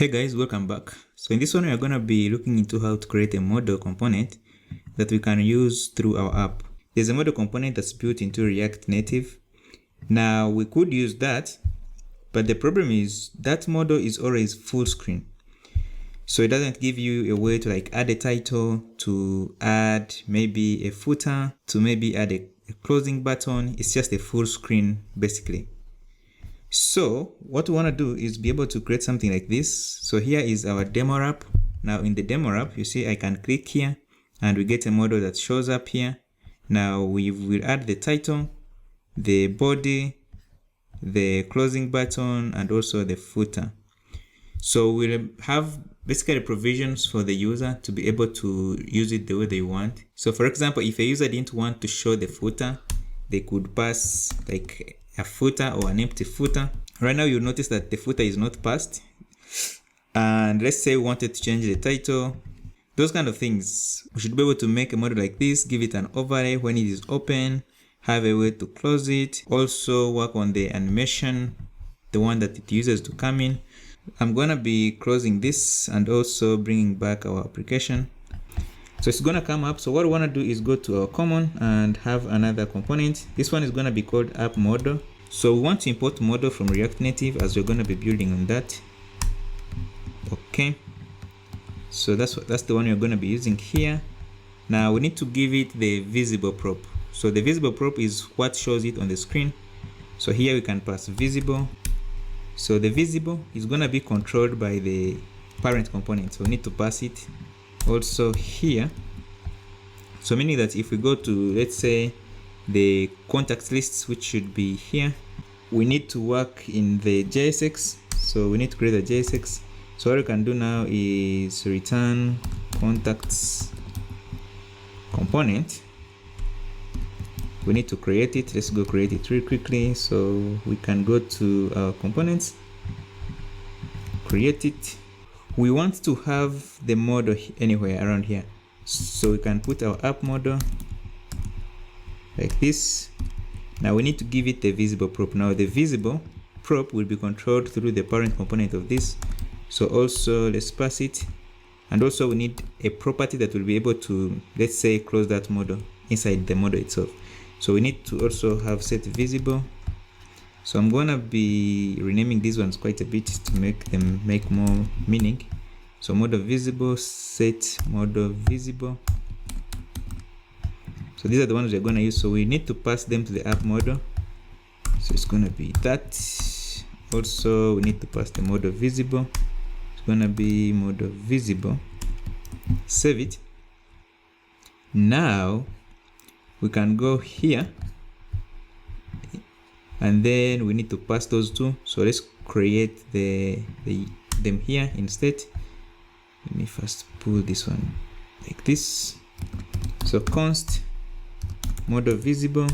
Hey guys, welcome back. So in this one we are going to be looking into how to create a model component that we can use through our app. There's a model component that's built into React Native. Now we could use that, but the problem is that model is always full screen. So it doesn't give you a way to like add a title, to add maybe a footer, to maybe add a closing button. It's just a full screen basically. So what we want to do is be able to create something like this. So here is our demo wrap. Now in the demo wrap, you see I can click here and we get a model that shows up here. Now we will add the title, the body, the closing button, and also the footer. So we'll have basically provisions for the user to be able to use it the way they want. So for example, if a user didn't want to show the footer, they could pass like a footer or an empty footer. Right now you'll notice that the footer is not passed. And let's say we wanted to change the title, those kind of things. We should be able to make a model like this, give it an overlay when it is open, have a way to close it, also work on the animation, the one that it uses to come in. I'm gonna be closing this and also bringing back our application. So it's gonna come up. So what we wanna do is go to our common and have another component. This one is gonna be called app model. So we want to import model from React Native as we're gonna be building on that. Okay. So that's the one you're gonna be using here. Now we need to give it the visible prop. So the visible prop is what shows it on the screen. So here we can pass visible. So the visible is gonna be controlled by the parent component. So we need to pass it also here. So meaning that if we go to, let's say, the contact lists, which should be here, we need to work in the JSX. So we need to create a JSX. So what we can do now is return contacts component. We need to create it. Let's go create it really quickly. So we can go to our components, create it. We want to have the model anywhere around here. So we can put our app model like this. Now we need to give it the visible prop. Now the visible prop will be controlled through the parent component of this. So also let's pass it. And also we need a property that will be able to, let's say, close that model inside the model itself. So we need to also have set visible. So I'm gonna be renaming these ones quite a bit to make them make more meaning. So model visible, set model visible. So these are the ones we're gonna use. So we need to pass them to the app model. So it's gonna be that. Also we need to pass the model visible. It's gonna be model visible. Save it. Now we can go here and then we need to pass those two. So let's create them here instead. Let me first pull this one like this. So const model visible,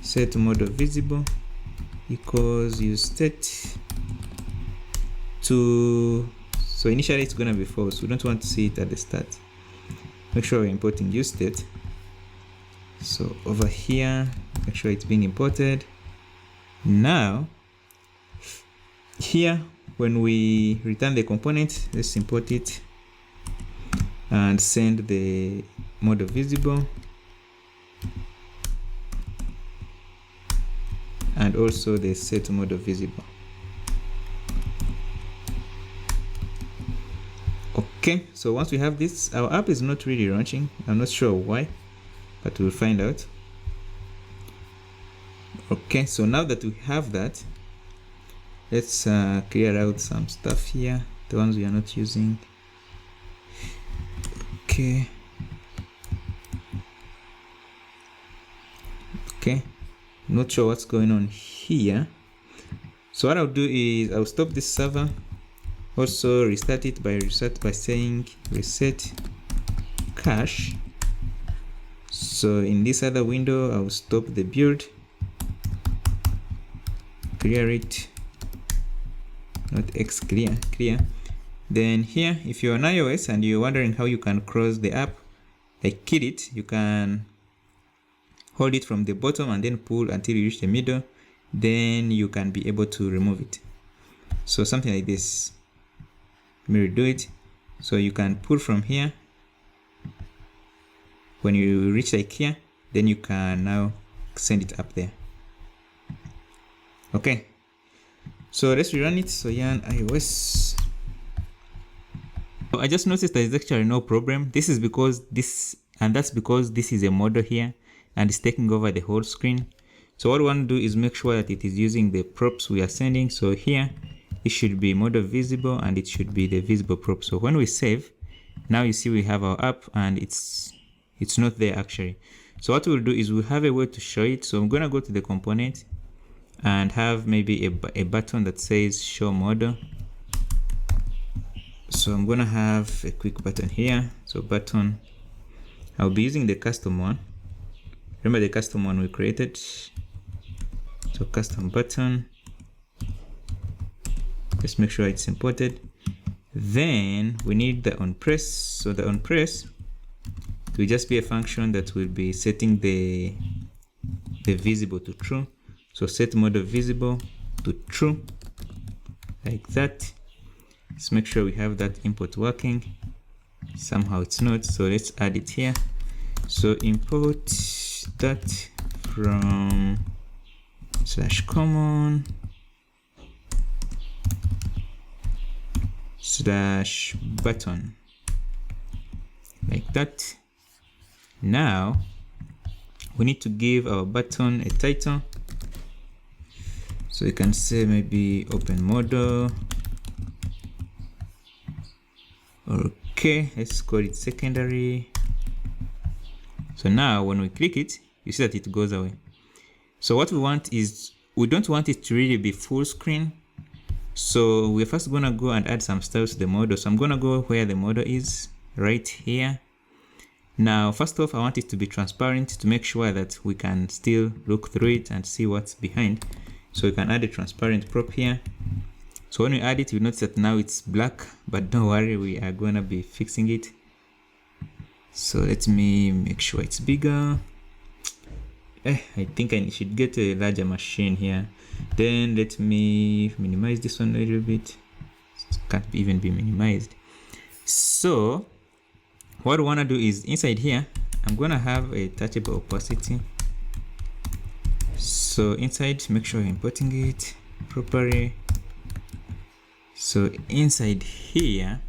set model visible equals use state to, so initially it's gonna be false. We don't want to see it at the start. Make sure we're importing use state. So over here, make sure it's being imported. Now here when we return the component, let's import it and send the model visible and also the set model visible. Okay, so once we have this, our app is not really launching. I'm not sure why, but we'll find out. Okay, so now that we have that, let's clear out some stuff here, the ones we are not using. Okay, not sure what's going on here. So what I'll do is I'll stop this server, also restart it by saying reset cache. So in this other window, I'll stop the build, clear it, not X, clear. Then here, if you're on iOS and you're wondering how you can close the app, like kill it, you can hold it from the bottom and then pull until you reach the middle. Then you can be able to remove it. So something like this. Let me redo it. So you can pull from here. When you reach like here, then you can now send it up there. Okay, so let's rerun it. So yarn iOS. So I just noticed there's actually no problem. This is because that's because this is a model here and it's taking over the whole screen. So what we want to do is make sure that it is using the props we are sending. So here it should be model visible and it should be the visible prop. So when we save, now you see we have our app and it's not there actually. So what we'll do is we'll have a way to show it. So I'm gonna go to the component and have maybe a button that says show model. So I'm gonna have a quick button here. So button, I'll be using the custom one. Remember the custom one we created. So custom button, just make sure it's imported. Then we need the on press. So the on press will just be a function that will be setting the visible to true. So set model visible to true, like that. Let's make sure we have that import working. Somehow it's not, so let's add it here. So import that from /common /button, like that. Now we need to give our button a title. So you can say maybe open model. Okay, let's call it secondary. So now when we click it, you see that it goes away. So what we want is, we don't want it to really be full screen. So we're first gonna go and add some styles to the model. So I'm gonna go where the model is, right here. Now, first off, I want it to be transparent to make sure that we can still look through it and see what's behind. So we can add a transparent prop here. So when we add it, you notice that now it's black, but don't worry, we are gonna be fixing it. So let me make sure it's bigger. I think I should get a larger machine here. Then let me minimize this one a little bit. It can't even be minimized. So what we wanna do is inside here, I'm gonna have a touchable opacity. So inside, make sure you're importing it properly. So inside here,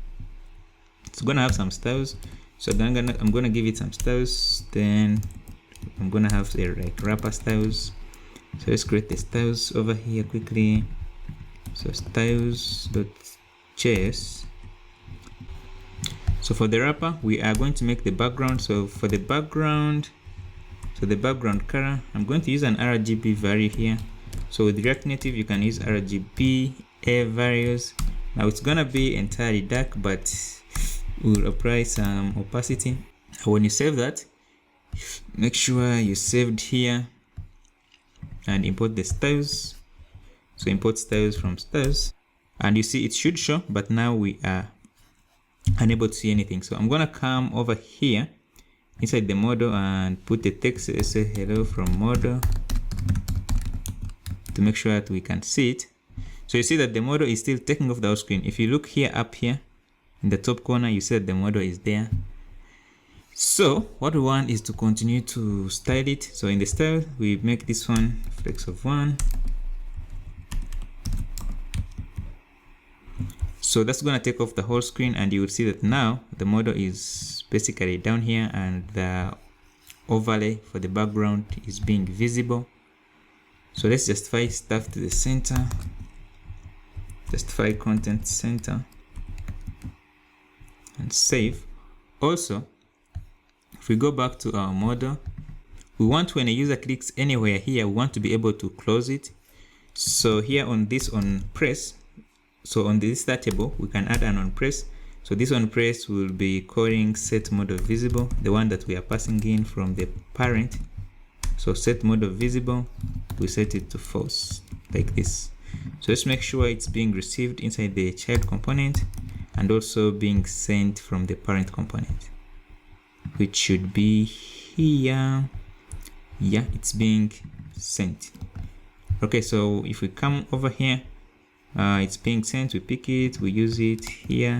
it's gonna have some styles. So then I'm gonna give it some styles. Then I'm gonna have like wrapper styles. So let's create the styles over here quickly. So styles.js. So for the wrapper, we are going to make the background. So for the background, the background color, I'm going to use an RGB value here. So with React Native, you can use RGB values. Now it's gonna be entirely dark, but we'll apply some opacity. When you save that, make sure you saved here and import the styles. So import styles from styles, and you see it should show, but now we are unable to see anything. So I'm gonna come over here inside the model and put the text, say hello from model, to make sure that we can see it. So you see that the model is still taking off the whole screen. If you look here, up here in the top corner, you see that the model is there. So what we want is to continue to style it. So in the style, we make this one flex of 1. So that's gonna take off the whole screen, and you will see that now the model is basically down here and the overlay for the background is being visible. So let's justify stuff to the center, justify content center, and save. Also, if we go back to our model, we want, when a user clicks anywhere here, we want to be able to close it. So here on this on press, so on this start table, we can add an on press. So this on press will be calling set model visible, the one that we are passing in from the parent. So set model visible, we set it to false, like this. So let's make sure it's being received inside the child component and also being sent from the parent component, which should be here. Yeah, it's being sent. Okay, so if we come over here, it's being sent, we pick it, we use it here,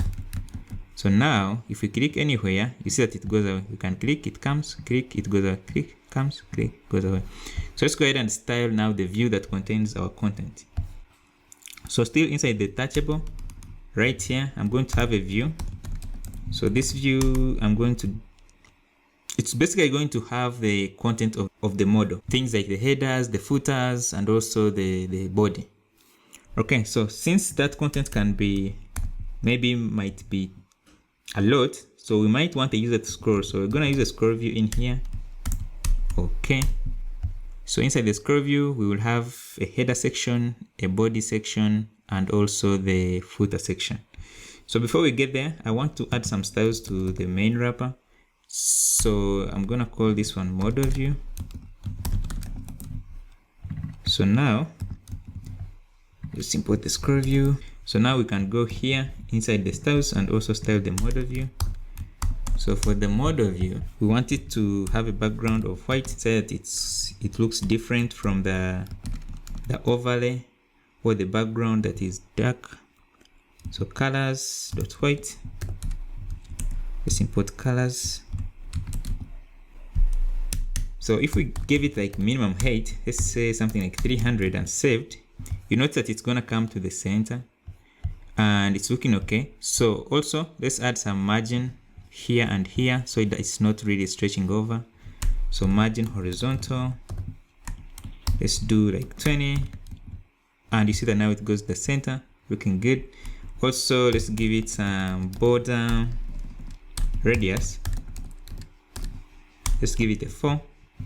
So now if we click anywhere, you see that it goes away. We can click, it comes, click, it goes away, click, comes, click, goes away. So let's go ahead and style now the view that contains our content. So still inside the touchable, right here, I'm going to have a view. So this view, it's basically going to have the content of the model. Things like the headers, the footers, and also the body. Okay, so since that content can be, might be a lot, so we might want the user to scroll. So we're gonna use a scroll view in here. Okay, so inside the scroll view, we will have a header section, a body section, and also the footer section. So before we get there, I want to add some styles to the main wrapper. So I'm gonna call this one model view. So now let's import the scroll view. So now we can go here inside the styles and also style the model view. So for the model view, we want it to have a background of white so that it looks different from the overlay or the background that is dark. So colors.white. Let's import colors. So if we give it like minimum height, let's say something like 300 and saved, you notice that it's gonna come to the center and it's looking okay. So also let's add some margin here and here so that it's not really stretching over. So margin horizontal, let's do like 20, and you see that now it goes to the center, looking good. Also let's give it some border radius, let's give it a 4,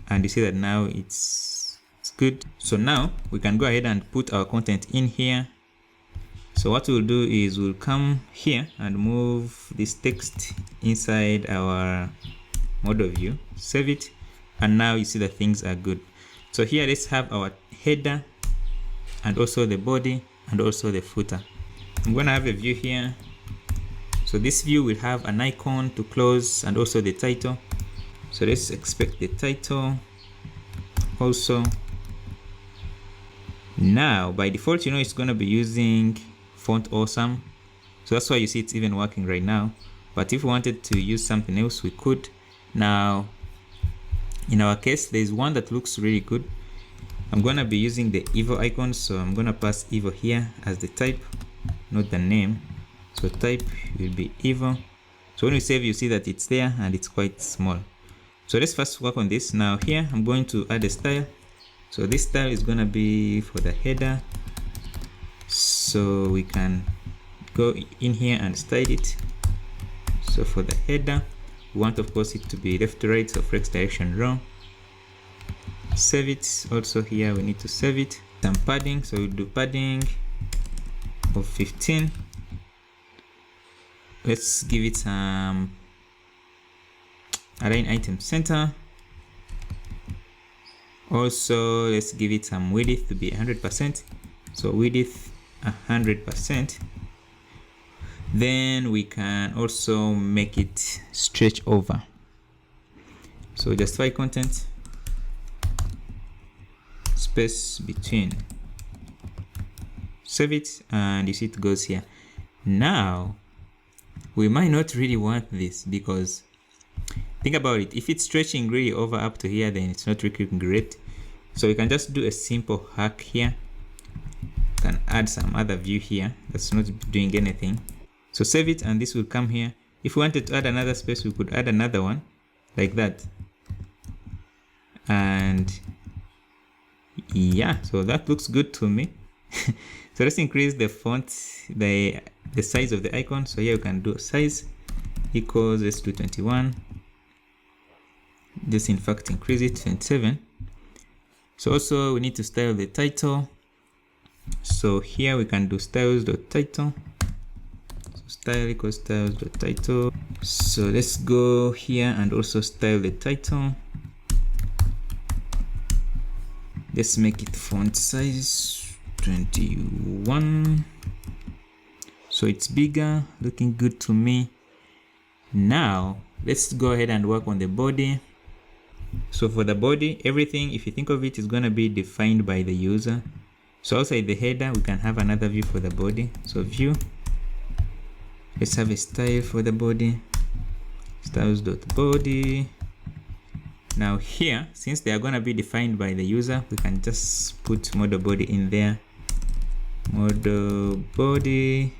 and you see that now it's good. So now we can go ahead and put our content in here. So what we'll do is we'll come here and move this text inside our model view, save it, and now you see that things are good. So here let's have our header and also the body and also the footer. I'm going to have a view here. So this view will have an icon to close and also the title. So let's expect the title also. Now by default, it's going to be using font awesome, so that's why you see it's even working right now. But if we wanted to use something else, we could. Now in our case, there's one that looks really good. I'm going to be using the Evo icon, so I'm going to pass Evo here as the type, not the name. So type will be Evo. So when we save, you see that it's there and it's quite small. So let's first work on this. Now here I'm going to add a style. So this style is going to be for the header. So we can go in here and style it. So for the header, we want of course it to be left to right, so flex direction row. Save it. Also here we need to save it. Some padding, so we'll do padding of 15. Let's give it some align item center. Also let's give it some width to be 100%. So width 100%. Then we can also make it stretch over. So justify content, space between, save it, and you see it goes here. Now we might not really want this, because think about it, if it's stretching really over up to here, then it's not really great. So we can just do a simple hack here. Can add some other view here that's not doing anything. So save it, and this will come here. If we wanted to add another space, we could add another one like that. And yeah, so that looks good to me. So let's increase the font, the size of the icon. So here we can do size equals, let's do 21. This in fact increase it 27. So also we need to style the title. So here we can do styles.title. So style equals styles.title. So let's go here and also style the title. Let's make it font size 21. So it's bigger, looking good to me. Now let's go ahead and work on the body. So for the body, everything, if you think of it, is going to be defined by the user. So outside the header, we can have another view for the body. So view, let's have a style for the body, styles.body. Now here, since they are going to be defined by the user, we can just put model body in there, model body,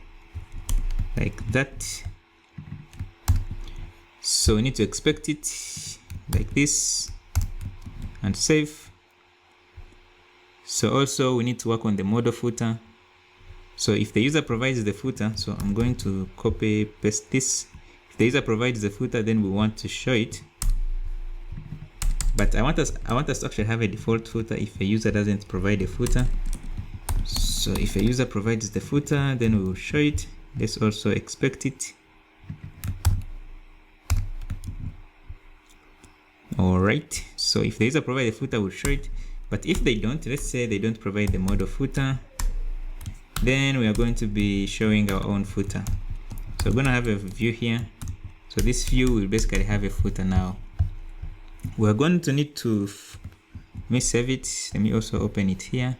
like that. So we need to expect it like this and save. So also we need to work on the model footer. So if the user provides the footer, so I'm going to copy paste this. If the user provides the footer, then we want to show it. But I want us to actually have a default footer if a user doesn't provide a footer. So if a user provides the footer, then we will show it. Let's also expect it. Alright, so if the user provides the footer, we'll show it. But if they don't, let's say they don't provide the model footer, then we are going to be showing our own footer. So we're going to have a view here. So this view will basically have a footer now. We're going to need to, let me save it. Let me also open it here.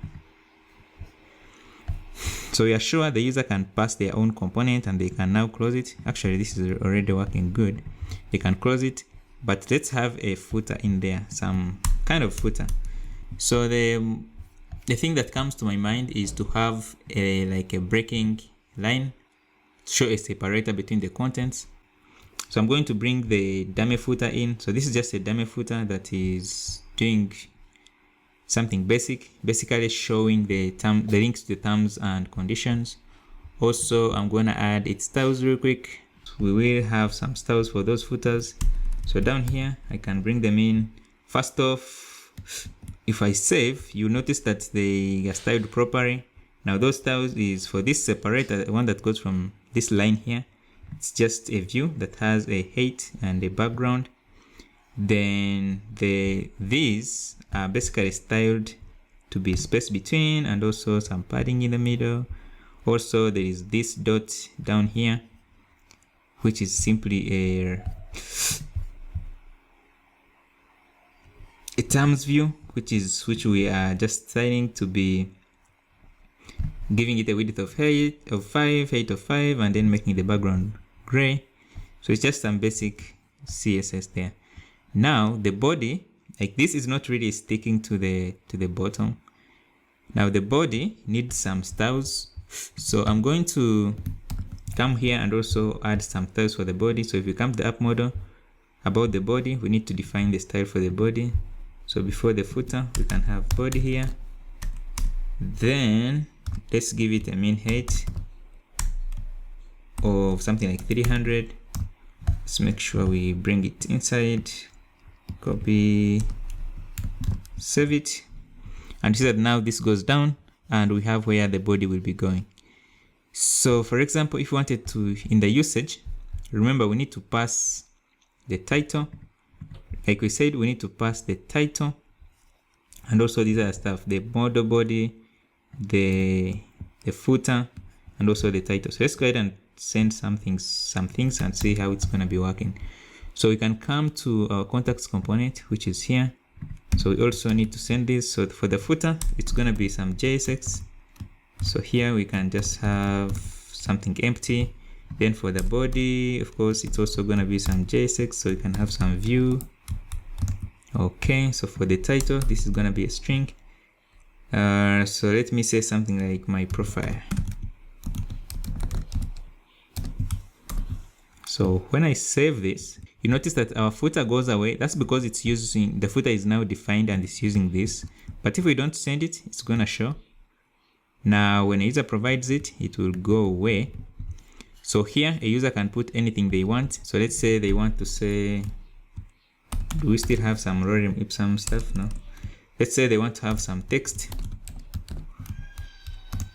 So we are sure the user can pass their own component and they can now close it. Actually, this is already working good. They can close it, but let's have a footer in there, some kind of footer. So the thing that comes to my mind is to have like a breaking line, show a separator between the contents. So I'm going to bring the dummy footer in. So this is just a dummy footer that is doing something basic, basically showing the links to the terms and conditions. Also, I'm going to add its styles real quick. We will have some styles for those footers. So down here, I can bring them in. First off, if I save, you notice that they are styled properly. Now those styles is for this separator, the one that goes from this line here. It's just a view that has a height and a background. Then these are basically styled to be space between and also some padding in the middle. Also, there is this dot down here, which is simply a terms view, which we are just styling to be giving it a width of 5, height of 5, and then making the background gray. So it's just some basic CSS there. Now the body, like this, is not really sticking to the bottom. Now the body needs some styles. So I'm going to come here and also add some styles for the body. So if you come to the app model, about the body, we need to define the style for the body. So before the footer, we can have body here. Then let's give it a min height of something like 300. Let's make sure we bring it inside, copy, save it, and see that now this goes down and we have where the body will be going. So for example, if you wanted to, in the usage, remember we need to pass the title. Like we said, we need to pass the title and also these other stuff, the model body, the footer, and also the title. So let's go ahead and send some things and see how it's going to be working. So we can come to our contacts component, which is here. So we also need to send this. So for the footer, it's going to be some JSX. So here we can just have something empty. Then for the body, of course, it's also going to be some JSX. So you can have some view. Okay, so for the title, this is going to be a string. So let me say something like my profile. So when I save this, you notice that our footer goes away. That's because it's using, the footer is now defined and it's using this. But if we don't send it, it's going to show. Now, when a user provides it, it will go away. So here, a user can put anything they want. So let's say they want to say, do we still have some lorem ipsum stuff? No. Let's say they want to have some text.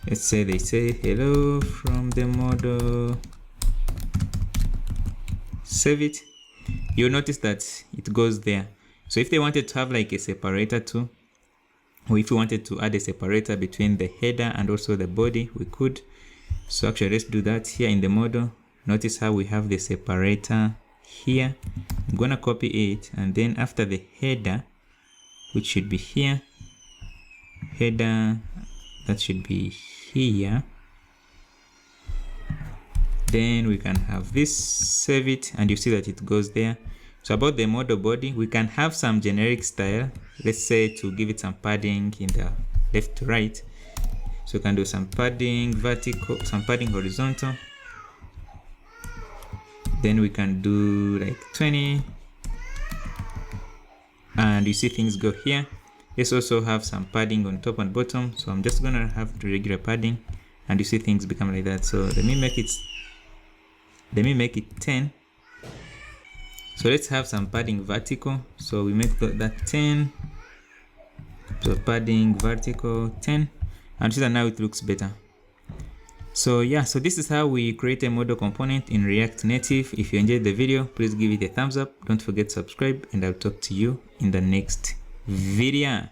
Let's say they say, hello from the model. Save it. You'll notice that it goes there. So if they wanted to have like a separator too, or if we wanted to add a separator between the header and also the body, we could. So actually, let's do that here in the model. Notice how we have the separator here. I'm gonna copy it, and then after the header, which should be here, header, that should be here. Then we can have this, save it, and you see that it goes there. So about the model body, we can have some generic style, let's say to give it some padding in the left to right. So we can do some padding vertical, some padding horizontal. Then we can do like 20, and you see things go here. Let's also have some padding on top and bottom. So I'm just gonna have the regular padding, and you see things become like that. So let me make it 10. So let's have some padding vertical. So we make that 10. So padding vertical 10, and see that now it looks better. So yeah, so this is how we create a model component in React Native. If you enjoyed the video, please give it a thumbs up. Don't forget to subscribe, and I'll talk to you in the next video.